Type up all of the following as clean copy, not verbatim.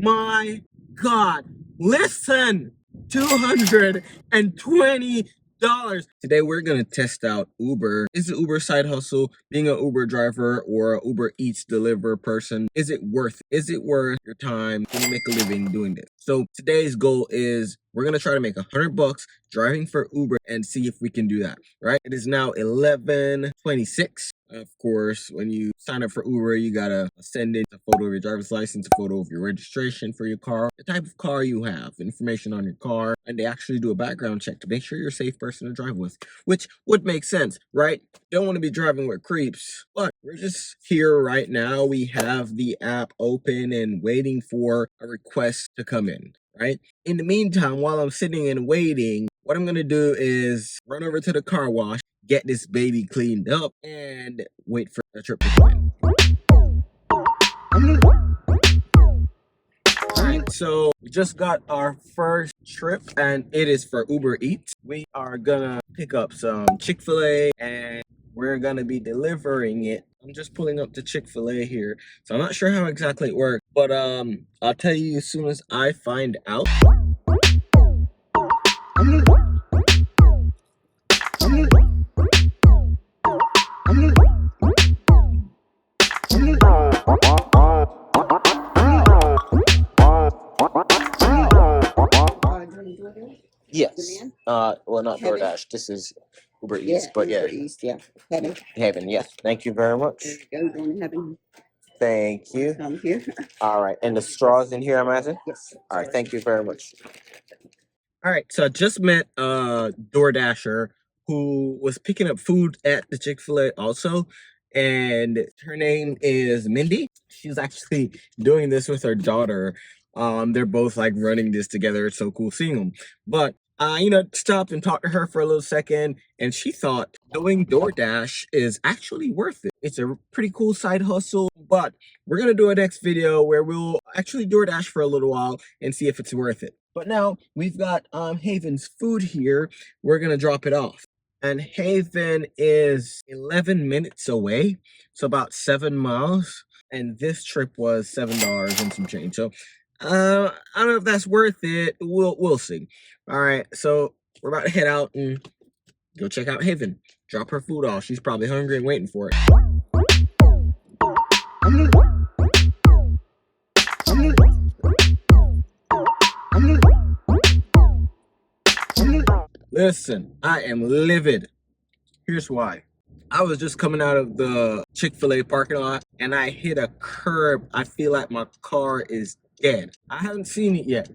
my God, listen, $220. Today we're gonna test out Uber. Is it Uber side hustle, being an Uber driver or a Uber Eats deliver person? Is it worth it? Is it worth your time to make a living doing this? So today's goal is we're gonna try to make $100 driving for Uber and see if we can do that, right? It is now 11:26. Of course, when you sign up for Uber, you gotta send in a photo of your driver's license, a photo of your registration for your car, the type of car you have, information on your car, and they actually do a background check to make sure you're a safe person to drive with, which would make sense, right? Don't want to be driving with creeps, but we're just here right now. We have the app open and waiting for a request to come in, right? In the meantime, while I'm sitting and waiting, what I'm gonna do is run over to the car wash, get this baby cleaned up, and wait for the trip to come in. Alright, so we just got our first trip and it is for Uber Eats. We are gonna pick up some Chick-fil-A and we're gonna be delivering it. I'm just pulling up the Chick-fil-A here, so I'm not sure how exactly it works, but I'll tell you as soon as I find out. Yes. Well, not Heaven. DoorDash. This is Uber Eats, Yeah, but yeah, Uber Eats, yeah. Heaven. Haven. Yes. Thank you very much. There you go, going to heaven. Thank you. Come here. All right, and the straws in here, I'm asking. Yes. All right, thank you very much. All right, so I just met a DoorDasher who was picking up food at the Chick-fil-A also, and her name is Mindy. She's actually doing this with her daughter. They're both like running this together. It's so cool seeing them. But stopped and talked to her for a little second, and she thought doing DoorDash is actually worth it. It's a pretty cool side hustle, but we're gonna do a next video where we'll actually DoorDash for a little while and see if it's worth it. But now we've got Haven's food here. We're gonna drop it off. And Haven is 11 minutes away, so about 7 miles. And this trip was $7 and some change. So I don't know if that's worth it. We'll see. All right, so we're about to head out and go check out Haven. Drop her food off. She's probably hungry and waiting for it. Listen, I am livid. Here's why. I was just coming out of the Chick-fil-A parking lot and I hit a curb. I feel like my car is dead. I haven't seen it yet,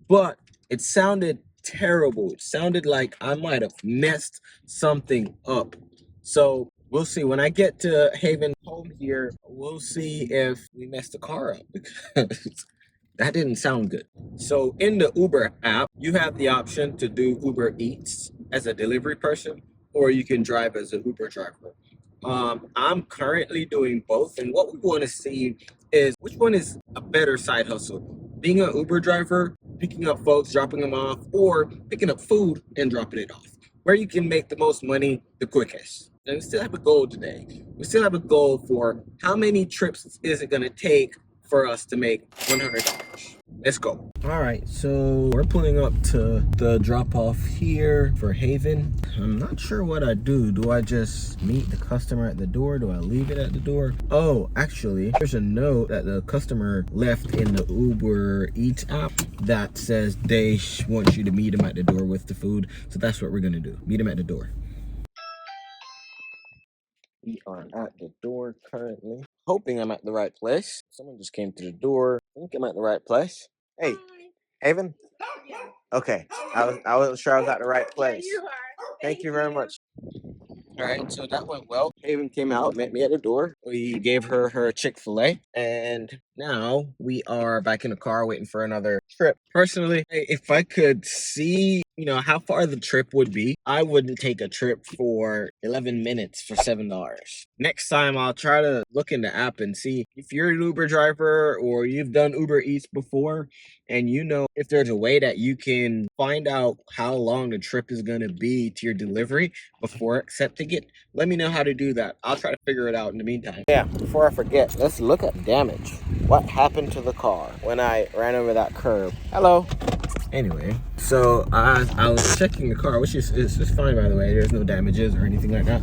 but it sounded terrible. It sounded like I might have messed something up. So we'll see. When I get to Haven home here, we'll see if we messed the car up because that didn't sound good. So in the Uber app, you have the option to do Uber Eats as a delivery person, or you can drive as an Uber driver. I'm currently doing both, and what we want to see is which one is a better side hustle. Being an Uber driver, picking up folks, dropping them off, or picking up food and dropping it off. Where you can make the most money the quickest. And we still have a goal today. We still have a goal for how many trips is it going to take for us to make $100. Let's go. All right, so we're pulling up to the drop off here for Haven. I'm not sure what I do. Do I just meet the customer at the door? Do I leave it at the door? Oh, actually, there's a note that the customer left in the Uber Eats app that says they want you to meet them at the door with the food. So that's what we're gonna do. Meet them at the door. We are at the door currently. Hoping I'm at the right place. Someone just came to the door. I think I'm at the right place. Hey, Haven? Okay. I wasn't sure I was at the right place. You are. Thank you very much. All right, so that went well. Haven came out, met me at the door. We gave her her Chick-fil-A, and now we are back in the car waiting for another trip. Personally, if I could see you know, how far the trip would be, I wouldn't take a trip for 11 minutes for $7. Next time, I'll try to look in the app and see if you're an Uber driver or you've done Uber Eats before, and you know if there's a way that you can find out how long the trip is going to be to your delivery before accepting it. Let me know how to do that. I'll try to figure it out in the meantime. Yeah, before I forget, let's look at damage. What happened to the car when I ran over that curb? Hello. Anyway, so I was checking the car, which is fine, by the way. There's no damages or anything like that.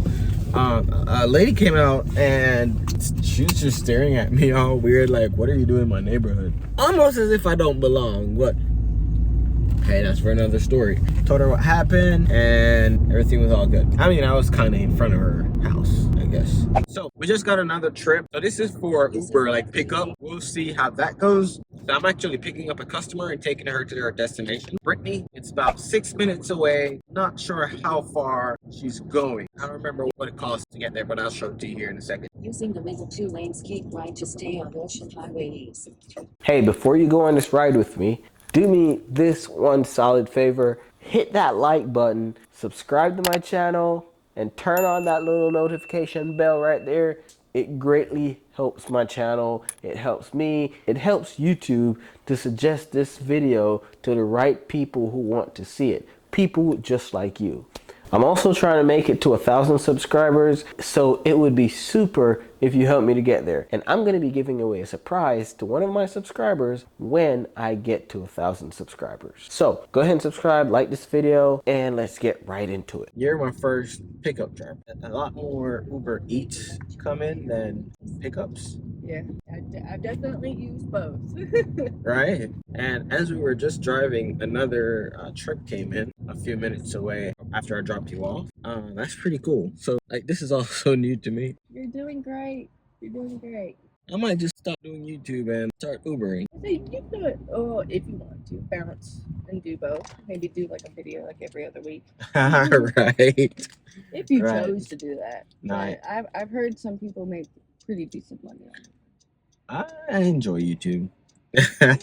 A lady came out and she was just staring at me all weird, like, what are you doing in my neighborhood? Almost as if I don't belong. What? Hey, that's for another story. Told her what happened and everything was all good. I mean, I was kind of in front of her house, I guess. So we just got another trip. So this is for Uber, like pickup. We'll see how that goes. So I'm actually picking up a customer and taking her to their destination. Brittany, it's about 6 minutes away. Not sure how far she's going. I don't remember what it costs to get there, but I'll show it to you here in a second. Using the middle 2 lanes, keep right to stay on Ocean Highway East. Hey, before you go on this ride with me, do me this one solid favor. Hit that like button, subscribe to my channel, and turn on that little notification bell right there. It greatly helps my channel. It helps me. It helps YouTube to suggest this video to the right people who want to see it. People just like you. I'm also trying to make it to 1,000 subscribers, so it would be super if you help me to get there. And I'm going to be giving away a surprise to one of my subscribers when I get to 1,000 subscribers. So go ahead and subscribe, like this video, and let's get right into it. You're my first pickup driver. A lot more Uber Eats come in than pickups. Yeah, I've definitely used both. Right. And as we were just driving, another trip came in a few minutes away after I dropped you off. That's pretty cool. So like, this is all so new to me. You're doing great. You're doing great. I might just stop doing YouTube and start Ubering. So you can do it, if you want to, bounce and do both. Maybe do like a video like every other week. Right. If you Right. chose to do that. Right. But I've heard some people make pretty decent money on it. I enjoy YouTube. Well,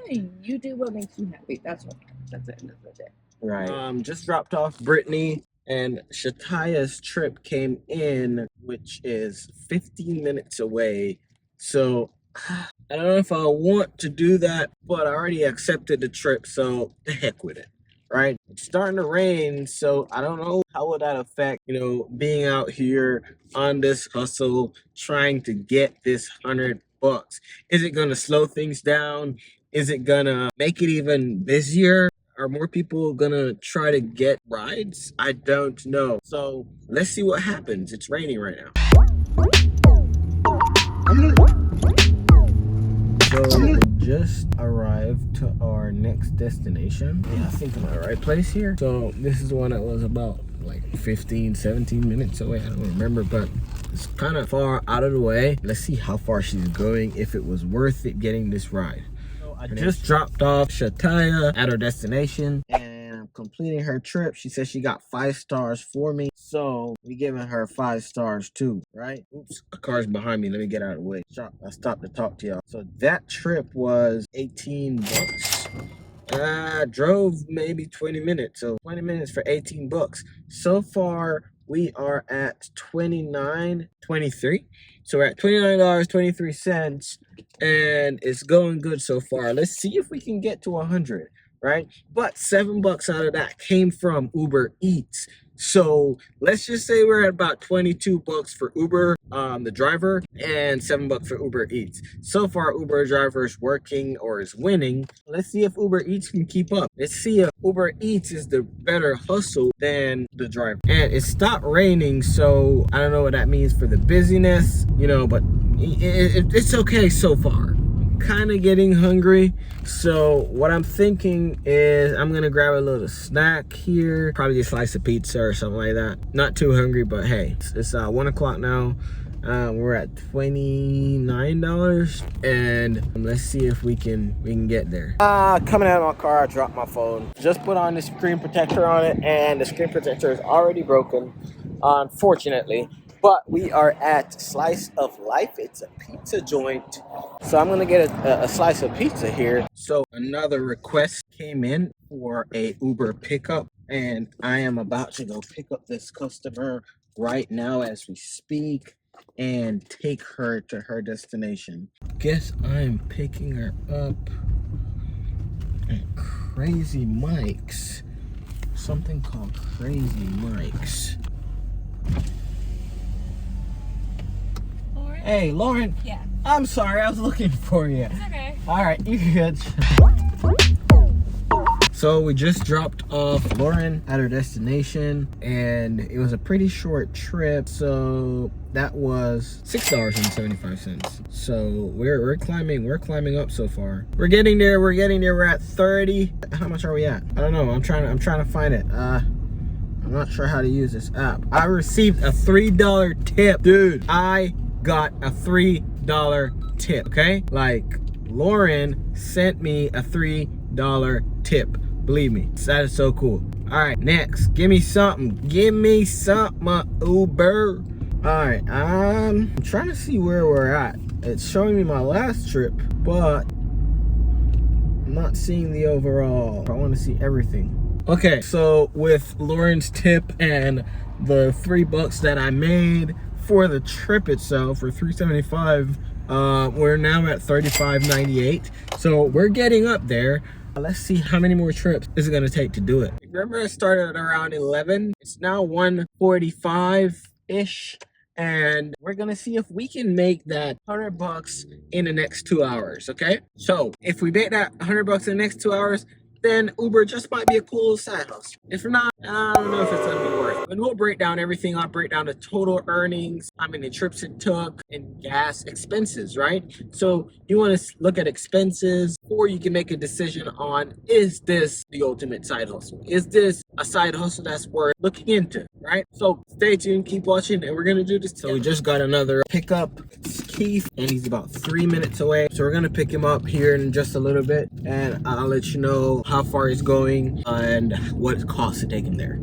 hey, you do what makes you happy. That's what. That's the end of the day. Right. Just dropped off Brittany, and Shataya's trip came in, which is 15 minutes away. So I don't know if I want to do that, but I already accepted the trip, so the heck with it. Right? It's starting to rain, so I don't know how would that affect, you know, being out here on this hustle, trying to get this $100. Is it gonna slow things down? Is it gonna make it even busier? Are more people gonna try to get rides? I don't know. So let's see what happens. It's raining right now. So we just arrived to our next destination. Yeah, I think I'm at the right place here. So this is the one that was about like 15, 17 minutes away. I don't remember, but it's kind of far out of the way. Let's see how far she's going, if it was worth it getting this ride. So I just dropped off Shataya at her destination and I'm completing her trip. She said she got 5 stars for me. So we giving her 5 stars too, right? Oops, a car's behind me. Let me get out of the way. I stopped to talk to y'all. So that trip was $18. I drove maybe 20 minutes. So 20 minutes for $18. So far, we are at $29.23. So we're at $29.23, and it's going good so far. Let's see if we can get to 100, right? But $7 out of that came from Uber Eats. So let's just say we're at about $22 for Uber, the driver, and $7 for Uber Eats. So far, Uber driver is working or is winning. Let's see if Uber Eats can keep up. Let's see if Uber Eats is the better hustle than the driver. And it stopped raining, so I don't know what that means for the busyness, you know, but it's okay so far. Kind of getting hungry, so what I'm thinking is I'm gonna grab a little snack here, probably a slice of pizza or something like that. Not too hungry, but hey, it's 1 o'clock now. We're at $29, and let's see if we can get there. Coming out of my car, I dropped my phone. Just put on the screen protector on it, and the screen protector is already broken, unfortunately. But we are at Slice of Life. It's a pizza joint. So I'm gonna get a slice of pizza here. So another request came in for a Uber pickup, and I am about to go pick up this customer right now as we speak and take her to her destination. Guess I'm picking her up at Crazy Mike's. Something called Crazy Mike's. Lauren? Hey, Lauren. Yeah. I'm sorry, I was looking for you. It's okay. All right, you good. So we just dropped off Lauren at her destination, and it was a pretty short trip. So that was $6.75. So we're climbing up so far. We're getting there. We're at 30. How much are we at? I don't know. I'm trying to find it. I'm not sure how to use this app. I received a $3 tip, dude. I got a $3 tip. Okay, like Lauren sent me a $3 tip. Believe me, that is so cool. All right, next, give me something, Uber. All right, I'm trying to see where we're at. It's showing me my last trip, but I'm not seeing the overall. I want to see everything. Okay, so with Lauren's tip and the $3 that I made for the trip itself for $3.75, we're now at $35.98. So we're getting up there. Let's see how many more trips is it gonna take to do it. Remember, it started at around 11. It's now 1:45-ish, and we're gonna see if we can make that $100 in the next 2 hours. Okay, so if we make that $100 in the next 2 hours, then Uber just might be a cool little side hustle. If not, I don't know if it's gonna be worth it. And we'll break down everything. I'll break down the total earnings, how many trips it took, and gas expenses, right? So you want to look at expenses, or you can make a decision on, is this the ultimate side hustle? Is this a side hustle that's worth looking into, right? So stay tuned, keep watching, and we're gonna do this. So we just got another pickup. It's Keith, and he's about 3 minutes away. So we're gonna pick him up here in just a little bit, and I'll let you know how far he's going and what it costs to take him there.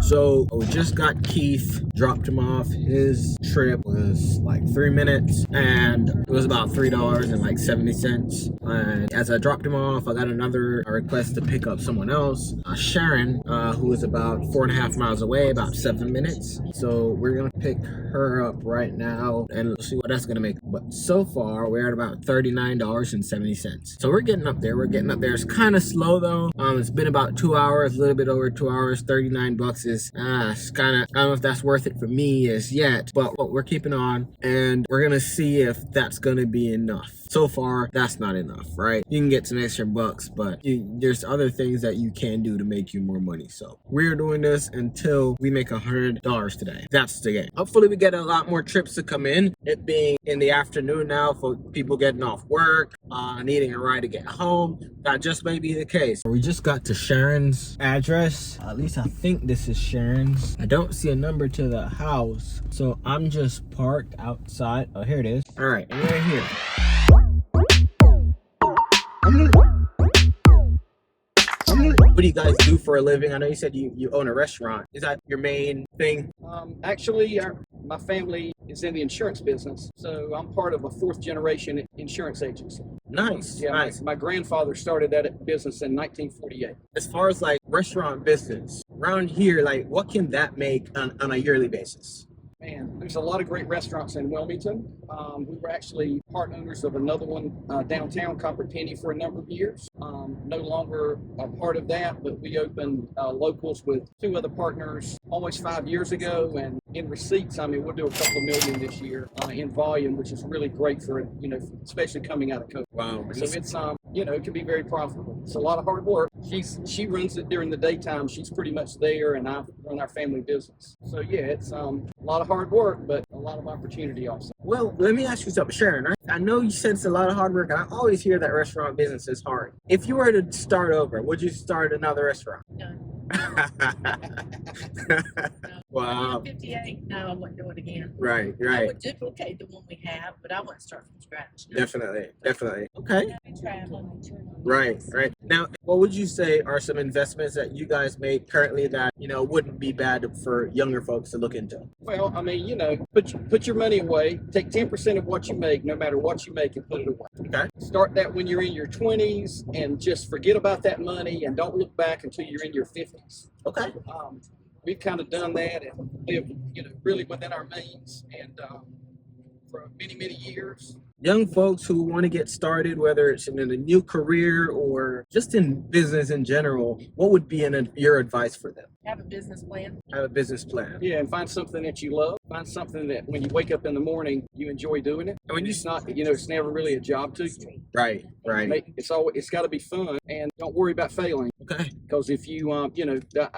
So we just got Keith, dropped him off. His trip was like 3 minutes, and it was about $3.70. And as I dropped him off, I got another request to pick up someone else, Sharon, who is about 4.5 miles away, about 7 minutes. So we're gonna pick her up right now and see what that's gonna make. But so far, we're at about $39.70. So we're getting up there. It's kind of slow though. It's been about 2 hours, a little bit over 2 hours. $39 is it's kind of, I don't know if that's worth it for me as yet, but we're keeping on, and we're gonna see if that's gonna be enough. So far, that's not enough, right? You can get some extra bucks, but there's other things that you can do to make you more money. So we're doing this until we make $100 today. That's the game. Hopefully we get a lot more trips to come in. It being in the afternoon now for people getting off work, needing a ride to get home. That just may be the case. We just got to Sharon's address. At least I think this is Sharon's. I don't see a number to the house, so I'm just parked outside. Oh, here it is. All right, and we're here. What do you guys do for a living? I know you said you own a restaurant. Is that your main thing? Actually, my family is in the insurance business, so I'm part of a 4th generation insurance agency. Nice, Yeah, nice. my grandfather started that business in 1948. As far as like restaurant business around here, like what can that make on a yearly basis? Man, there's a lot of great restaurants in Wilmington. We were actually part owners of another one downtown, Copper Penny, for a number of years. No longer a part of that, but we opened locals with 2 other partners almost 5 years ago. And in receipts, I mean, we'll do a couple of million this year in volume, which is really great for, especially coming out of COVID. Wow. So it's, it can be very profitable. It's a lot of hard work. She runs it during the daytime. She's pretty much there, and I run our family business. So yeah, it's a lot of hard work, but a lot of opportunity also. Well, let me ask you something, Sharon. I know you said it's a lot of hard work, and I always hear that restaurant business is hard. If you were to start over, would you start another restaurant? No. Wow. 58. No, I wouldn't do it again. Right, I right. would duplicate the one we have, but I wouldn't start from scratch. No. Definitely. Okay. be traveling. Right, right. Now, what would you say are some investments that you guys make currently that, wouldn't be bad for younger folks to look into? Well, I mean, put your money away. Take 10% of what you make, no matter what you make, and put it away. Okay. Start that when you're in your 20s, and just forget about that money, and don't look back until you're in your 50s. Okay. We've kind of done that and lived, really within our means, and for many, many years. Young folks who want to get started, whether it's in a new career or just in business in general, what would be your advice for them? Have a business plan. Have a business plan. Yeah, and find something that you love. Find something that when you wake up in the morning, you enjoy doing it. And when It's not, it's never really a job to you. Right, right. It's got to be fun, and don't worry about failing. Okay. Because if you, I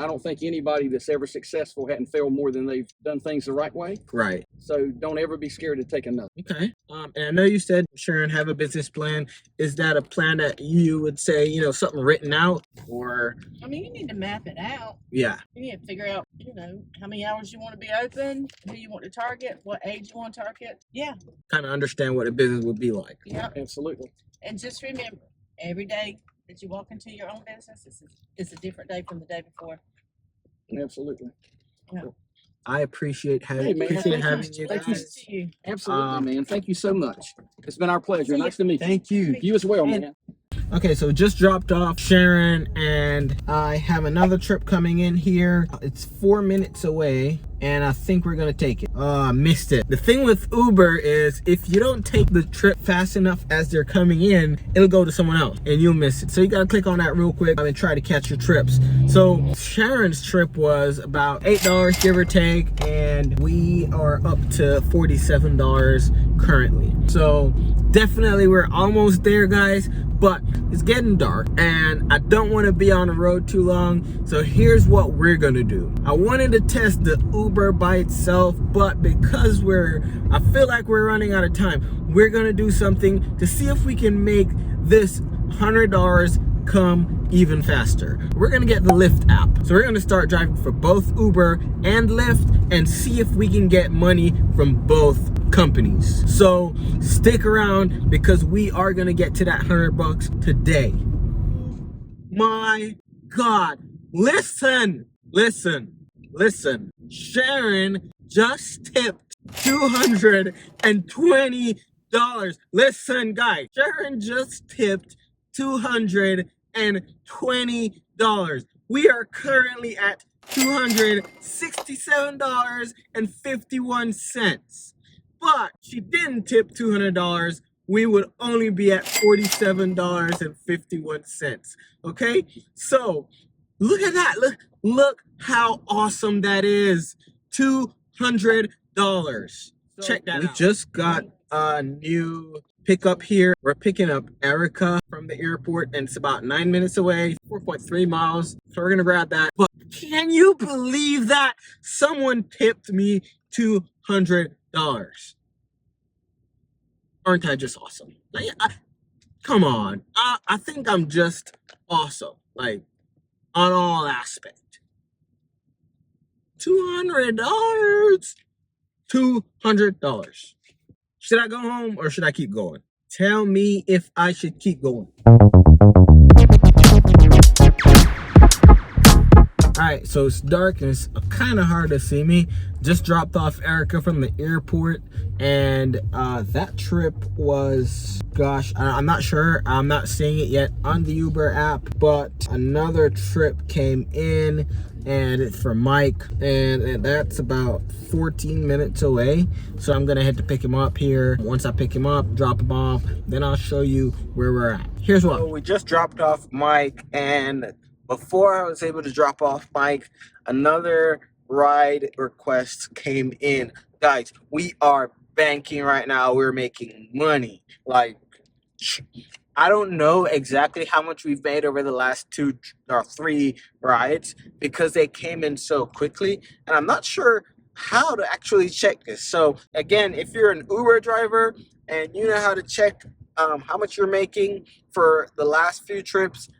don't think anybody that's ever successful hadn't failed more than they've done things the right way. Right. So don't ever be scared to take another. Okay. And I know you said, Sharon, have a business plan. Is that a plan that you would say, something written out, or? I mean, you need to map it out. Yeah. You need to figure out, how many hours you want to be open, who you want to target, what age you want to target. Yeah. Kind of understand what a business would be like. Yeah. Absolutely. And just remember, every day that you walk into your own business is a different day from the day before. Absolutely. I appreciate Hey, man, having thank you Thank you. guys. To you. Absolutely, man. Thank you so much. It's been our pleasure. Nice to meet you. Thank you. You as well, And- man. Okay, so just dropped off Sharon, and I have another trip coming in here. It's 4 minutes away, and I think we're gonna take it. I missed it. The thing with Uber is if you don't take the trip fast enough as they're coming in, it'll go to someone else and you'll miss it. So you gotta click on that real quick and try to catch your trips. So Sharon's trip was about $8 give or take, and we are up to $47 currently. So definitely we're almost there, guys, but it's getting dark and I don't want to be on the road too long. So here's what we're gonna do. I wanted to test the Uber by itself, but because I feel like we're running out of time, we're gonna do something to see if we can make this $100 come even faster. We're gonna get the Lyft app. So we're gonna start driving for both Uber and Lyft and see if we can get money from both companies. So stick around because we are gonna get to that $100 today. My God, listen. Sharon just tipped $220. Listen, guys, Sharon just tipped $220. We are currently at $267.51. But she didn't tip $200. We would only be at $47.51. Okay? So look at that. Look how awesome that is. $200. Check that out. We just got a new pickup here. We're picking up Erica from the airport, and it's about 9 minutes away, 4.3 miles. So we're gonna grab that. But can you believe that someone tipped me $200? Aren't I just awesome? Like, come on. I think I'm just awesome, like on all aspects. $200. $200. Should I go home or should I keep going? Tell me if I should keep going. Alright, so it's dark and it's kind of hard to see me. Just dropped off Erica from the airport, and that trip was, gosh, I'm not sure. I'm not seeing it yet on the Uber app, but another trip came in, and it's for Mike, and that's about 14 minutes away. So I'm gonna head to pick him up here. Once I pick him up, drop him off, then I'll show you where we're at. Here's what. So we just dropped off Mike, and before I was able to drop off Mike, another ride request came in. Guys, we are banking right now. We're making money. Like, I don't know exactly how much we've made over the last 2 or 3 rides because they came in so quickly, and I'm not sure how to actually check this. So again, if you're an Uber driver and you know how to check how much you're making for the last few trips,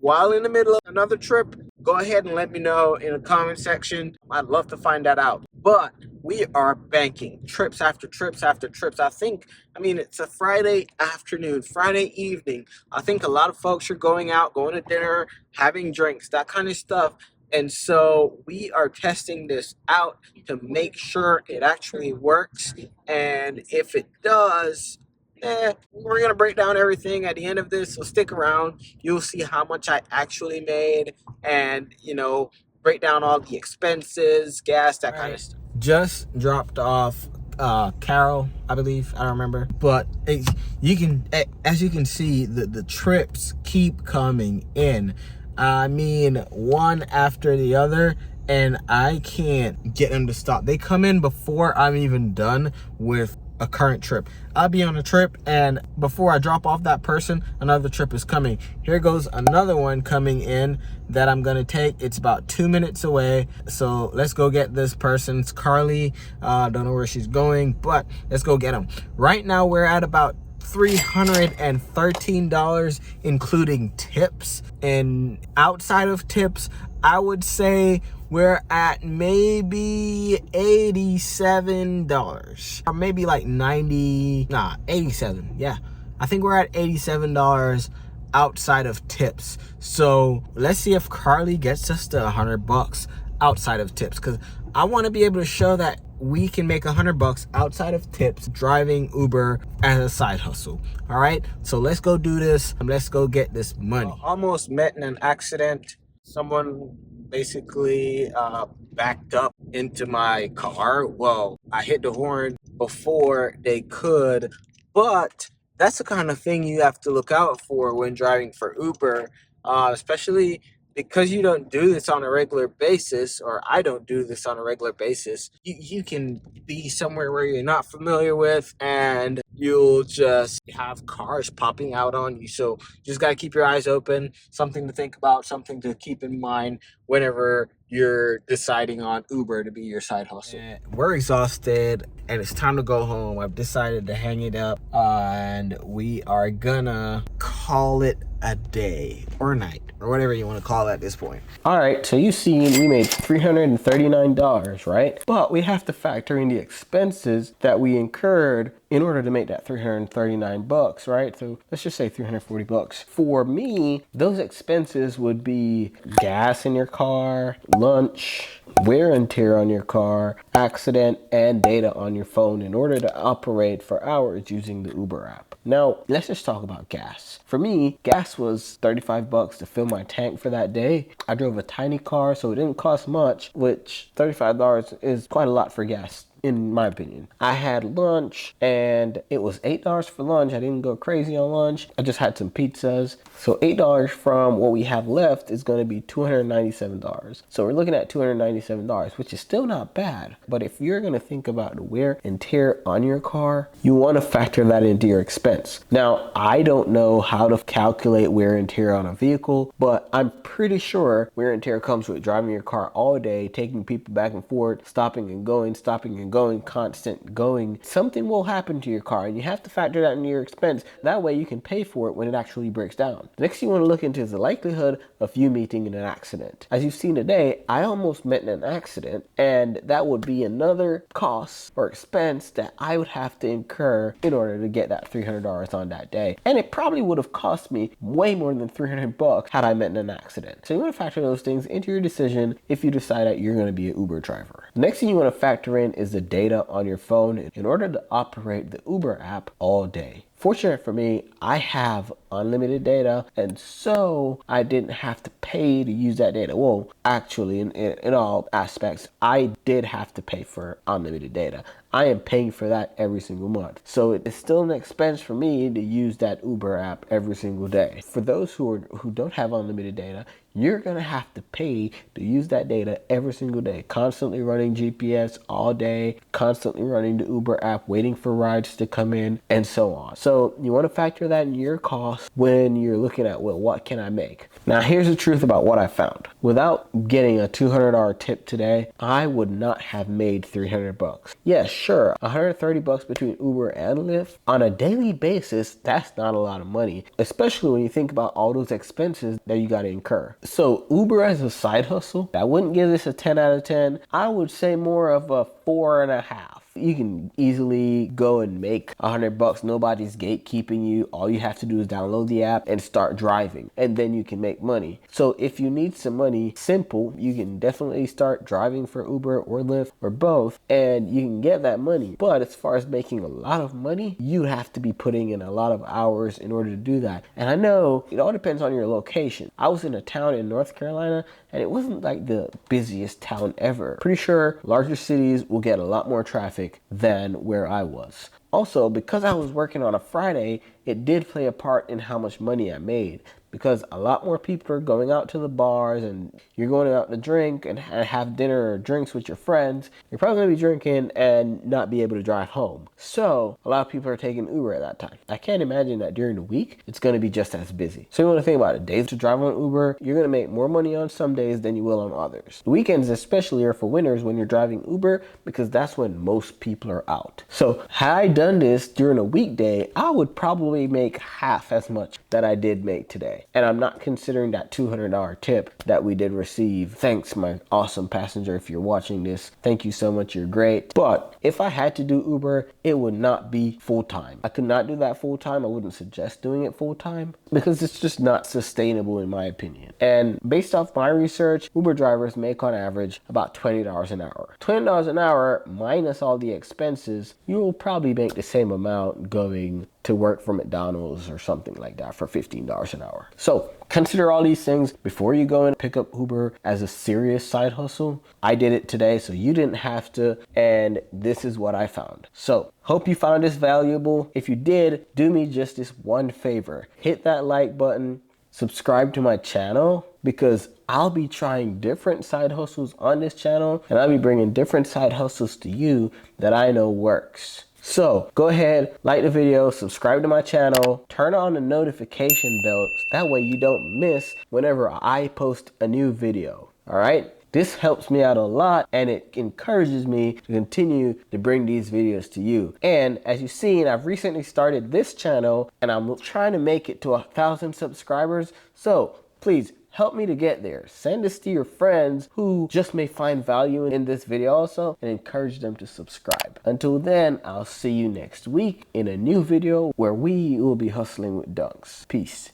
while in the middle of another trip, go ahead and let me know in the comment section. I'd love to find that out. But we are banking trips after trips after trips. I mean, it's a Friday afternoon, Friday evening. I think a lot of folks are going out, going to dinner, having drinks, that kind of stuff. And so we are testing this out to make sure it actually works. And if it does, we're going to break down everything at the end of this. So stick around. You'll see how much I actually made and, break down all the expenses, gas, that kind of stuff. Just dropped off Carol, I believe. I don't remember. But as you can see, the trips keep coming in. I mean, one after the other, and I can't get them to stop. They come in before I'm even done with a current trip. I'll be on a trip, and before I drop off that person, another trip is coming. Here goes another one coming in that I'm gonna take. It's about 2 minutes away, so let's go get this person. It's Carly. Don't know where she's going, but let's go get them. Right now we're at about $313 including tips, and outside of tips I would say we're at maybe $87 or maybe like 87. Yeah, I think we're at $87 outside of tips. So let's see if Carly gets us to $100 outside of tips, because I want to be able to show that we can make $100 outside of tips driving Uber as a side hustle. All right, so let's go do this. Let's go get this money. Almost met in an accident. Someone basically backed up into my car. Well, I hit the horn before they could, but that's the kind of thing you have to look out for when driving for Uber, especially because you don't do this on a regular basis, or I don't do this on a regular basis. You can be somewhere where you're not familiar with, and you'll just have cars popping out on you. So you just got to keep your eyes open. Something to think about, something to keep in mind whenever you're deciding on Uber to be your side hustle. We're exhausted and it's time to go home. I've decided to hang it up, and we are gonna call it a day or night or whatever you want to call it at this point. All right, so you see we made $339, right? But we have to factor in the expenses that we incurred in order to make that $339, right? So let's just say $340. For me, those expenses would be gas in your car, lunch, wear and tear on your car, accident, and data on your phone in order to operate for hours using the Uber app. Now, let's just talk about gas. For me, gas was $35 to fill my tank for that day. I drove a tiny car, so it didn't cost much, which $35 is quite a lot for gas, in my opinion. I had lunch, and it was $8 for lunch. I didn't go crazy on lunch. I just had some pizzas. So $8 from what we have left is going to be $297. So we're looking at $297, which is still not bad. But if you're going to think about the wear and tear on your car, you want to factor that into your expense. Now, I don't know how to calculate wear and tear on a vehicle, but I'm pretty sure wear and tear comes with driving your car all day, taking people back and forth, stopping and going, constant going. Something will happen to your car, and you have to factor that into your expense. That way you can pay for it when it actually breaks down. The next thing you want to look into is the likelihood of you meeting in an accident. As you've seen today, I almost met in an accident, and that would be another cost or expense that I would have to incur in order to get that $300 on that day. And it probably would have cost me way more than $300 had I met in an accident. So you want to factor those things into your decision if you decide that you're going to be an Uber driver. The next thing you want to factor in is the data on your phone in order to operate the Uber app all day. Fortunate for me, I have unlimited data, and so I didn't have to pay to use that data. Well, actually, in all aspects, I did have to pay for unlimited data. I am paying for that every single month. So it's still an expense for me to use that Uber app every single day. For those who don't have unlimited data, you're gonna have to pay to use that data every single day, constantly running GPS all day, constantly running the Uber app, waiting for rides to come in, and so on. So you wanna factor that in your cost when you're looking at, well, what can I make? Now, here's the truth about what I found. Without getting a $200 tip today, I would not have made $300. Yes, Sure, 130 bucks between Uber and Lyft on a daily basis, that's not a lot of money, especially when you think about all those expenses that you gotta incur. So Uber as a side hustle, I wouldn't give this a 10 out of 10. I would say more of a 4.5. You can easily go and make 100 bucks. Nobody's gatekeeping you. All you have to do is download the app and start driving, and then you can make money. So if you need some money, simple, you can definitely start driving for Uber or Lyft or both, and you can get that money. But as far as making a lot of money, you have to be putting in a lot of hours in order to do that. And I know it all depends on your location. I was in a town in North Carolina, and it wasn't like the busiest town ever. Pretty sure larger cities will get a lot more traffic than where I was. Also, because I was working on a Friday, it did play a part in how much money I made, because a lot more people are going out to the bars and you're going out to drink and have dinner or drinks with your friends. You're probably going to be drinking and not be able to drive home. So a lot of people are taking Uber at that time. I can't imagine that during the week, it's going to be just as busy. So you want to think about it. Days to drive on Uber, you're going to make more money on some days than you will on others. The weekends especially are for winners when you're driving Uber, because that's when most people are out. So had I done this during a weekday, I would probably make half as much that I did make today. And I'm not considering that $200 tip that we did receive. Thanks, my awesome passenger. If you're watching this, thank you so much. You're great. But if I had to do Uber, it would not be full time. I could not do that full time. I wouldn't suggest doing it full time because it's just not sustainable in my opinion. And based off my research, Uber drivers make on average about $20 an hour. $20 an hour minus all the expenses, you will probably make the same amount going to work for McDonald's or something like that for $15 an hour. So consider all these things before you go and pick up Uber as a serious side hustle. I did it today, so you didn't have to, and this is what I found. So hope you found this valuable. If you did, do me just this one favor. Hit that like button, subscribe to my channel, because I'll be trying different side hustles on this channel, and I'll be bringing different side hustles to you that I know works. So go ahead, like the video, subscribe to my channel, turn on the notification bell. That way you don't miss whenever I post a new video. All right. This helps me out a lot, and it encourages me to continue to bring these videos to you. And as you've seen, I've recently started this channel and I'm trying to make it to 1,000 subscribers. So please help me to get there. Send this to your friends who just may find value in this video also, and encourage them to subscribe. Until then, I'll see you next week in a new video where we will be hustling with dunks. Peace.